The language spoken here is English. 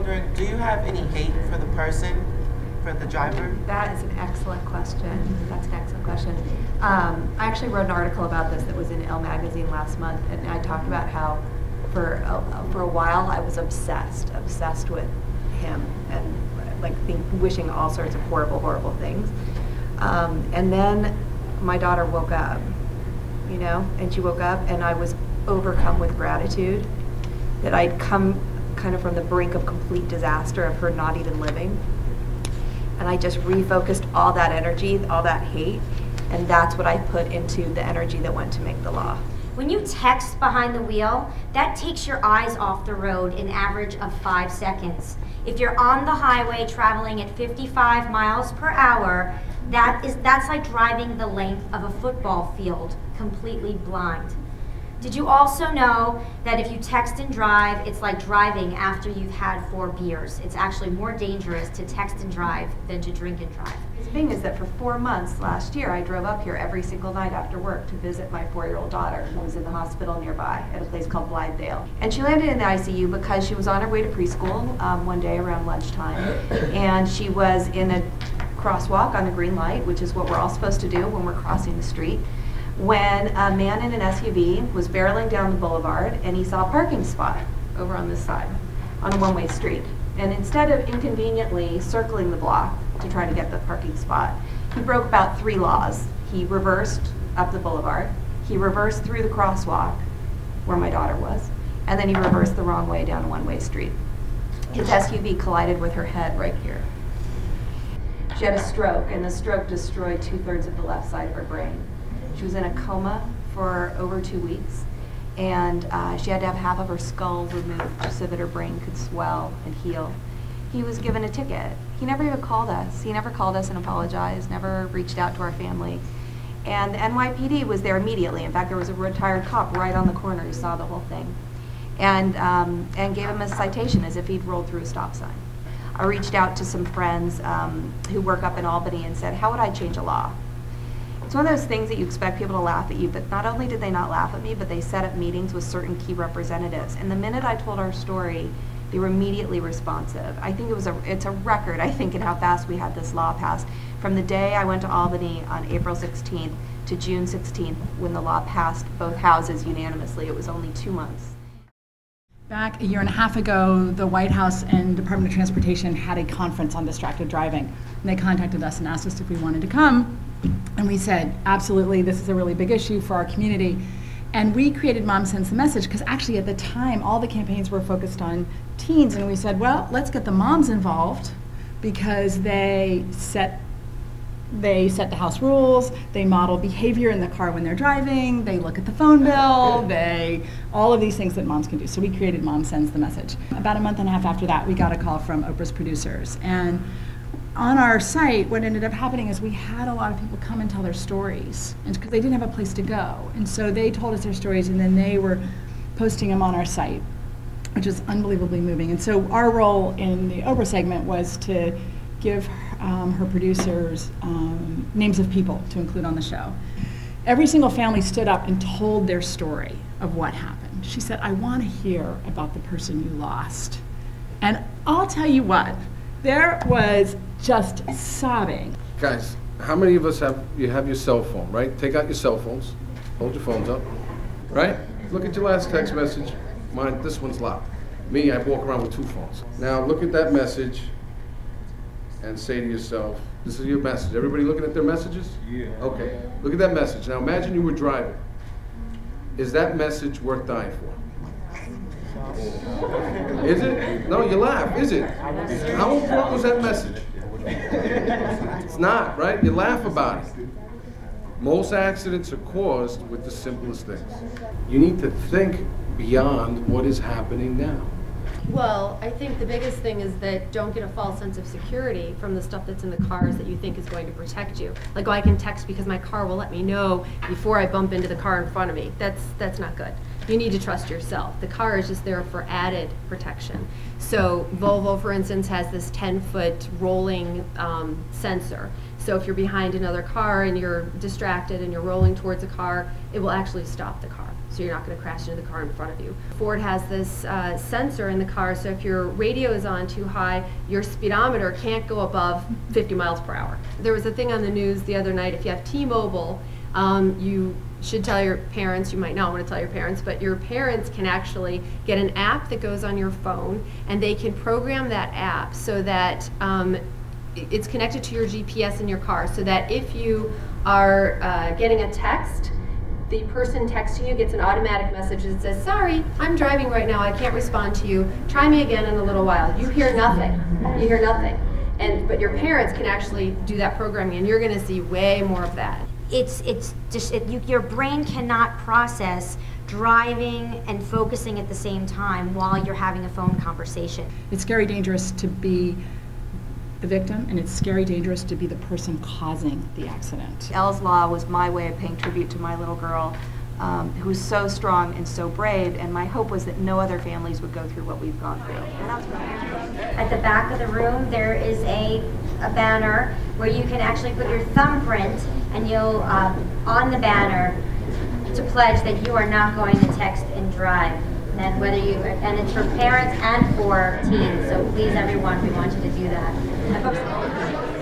wondering, do you have any hate for the person, for the driver? That is an excellent question. That's an excellent question. I actually wrote an article about this that was in Elle magazine last month, and I talked about how for a while I was obsessed with him, and like wishing all sorts of horrible things. And then my daughter woke up, you know, and she woke up, and I was overcome with gratitude that I'd come kind of from the brink of complete disaster of her not even living. And I just refocused all that energy, all that hate, and that's what I put into the energy that went to make the law. When you text behind the wheel, that takes your eyes off the road an average of 5 seconds. If you're on the highway traveling at 55 miles per hour, that's like driving the length of a football field completely blind. Did you also know that if you text and drive, it's like driving after you've had 4 beers? It's actually more dangerous to text and drive than to drink and drive. The thing is that for 4 months last year, I drove up here every single night after work to visit my 4-year-old daughter who was in the hospital nearby at a place called Blithedale. And she landed in the ICU because she was on her way to preschool one day around lunchtime, and she was in a crosswalk on a green light, which is what we're all supposed to do when we're crossing the street, when a man in an SUV was barreling down the boulevard, and he saw a parking spot over on this side on a one-way street. And instead of inconveniently circling the block to try to get the parking spot, he broke about 3 laws. He reversed up the boulevard, he reversed through the crosswalk where my daughter was, and then he reversed the wrong way down a one-way street. His SUV collided with her head right here. She had a stroke, and the stroke destroyed 2/3 of the left side of her brain. She was in a coma for over 2 weeks, and she had to have half of her skull removed so that her brain could swell and heal. He was given a ticket. He never even called us. He never called us and apologized, never reached out to our family. And the NYPD was there immediately. In fact, there was a retired cop right on the corner who saw the whole thing, and gave him a citation as if he'd rolled through a stop sign. I reached out to some friends who work up in Albany and said, how would I change a law? It's one of those things that you expect people to laugh at you, but not only did they not laugh at me, but they set up meetings with certain key representatives. And the minute I told our story, they were immediately responsive. I think it's a record, I think, in how fast we had this law passed. From the day I went to Albany on April 16th to June 16th, when the law passed both houses unanimously, it was only 2 months. Back a year and a half ago, the White House and Department of Transportation had a conference on distracted driving. And they contacted us and asked us if we wanted to come. And we said, absolutely, this is a really big issue for our community. And we created Mom Sends the Message, because actually at the time, all the campaigns were focused on teens. And we said, well, let's get the moms involved, because they set the house rules, they model behavior in the car when they're driving, they look at the phone bill, all of these things that moms can do. So we created Mom Sends the Message. About a month and a half after that, we got a call from Oprah's producers. And on our site, what ended up happening is we had a lot of people come and tell their stories, because they didn't have a place to go. And so they told us their stories, and then they were posting them on our site, which was unbelievably moving. And so our role in the Oprah segment was to give her producers names of people to include on the show. Every single family stood up and told their story of what happened. She said, I want to hear about the person you lost. And I'll tell you what, there was just sobbing. Guys, how many of us have your cell phone, right? Take out your cell phones, hold your phones up, right? Look at your last text message. Mine, this one's locked. Me, I walk around with 2 phones. Now look at that message and say to yourself, this is your message. Everybody looking at their messages? Yeah. Okay, look at that message. Now imagine you were driving. Is that message worth dying for? Is it? No, you laugh. Is it? How important was that message? It's not, right? You laugh about it. Most accidents are caused with the simplest things. You need to think beyond what is happening now. Well, I think the biggest thing is that don't get a false sense of security from the stuff that's in the cars that you think is going to protect you. Like, oh, I can text because my car will let me know before I bump into the car in front of me. That's not good. You need to trust yourself. The car is just there for added protection. So Volvo, for instance, has this 10-foot rolling sensor. So if you're behind another car and you're distracted and you're rolling towards a car, it will actually stop the car. so you're not going to crash into the car in front of you. Ford has this sensor in the car, so if your radio is on too high, your speedometer can't go above 50 miles per hour. There was a thing on the news the other night, if you have T-Mobile, you should tell your parents, you might not want to tell your parents, but your parents can actually get an app that goes on your phone, and they can program that app so that it's connected to your GPS in your car, so that if you are getting a text, the person texting you gets an automatic message that says, sorry, I'm driving right now, I can't respond to you, try me again in a little while. You hear nothing. You hear nothing. But your parents can actually do that programming, and you're going to see way more of that. Your brain cannot process driving and focusing at the same time while you're having a phone conversation. It's scary dangerous to be the victim, and it's scary dangerous to be the person causing the accident. Elle's Law was my way of paying tribute to my little girl, who was so strong and so brave, and my hope was that no other families would go through what we've gone through. And that was At the back of the room, there is a banner where you can actually put your thumbprint, and you'll on the banner to pledge that you are not going to text and drive. And it's for parents and for teens. So please, everyone, we want you to do that.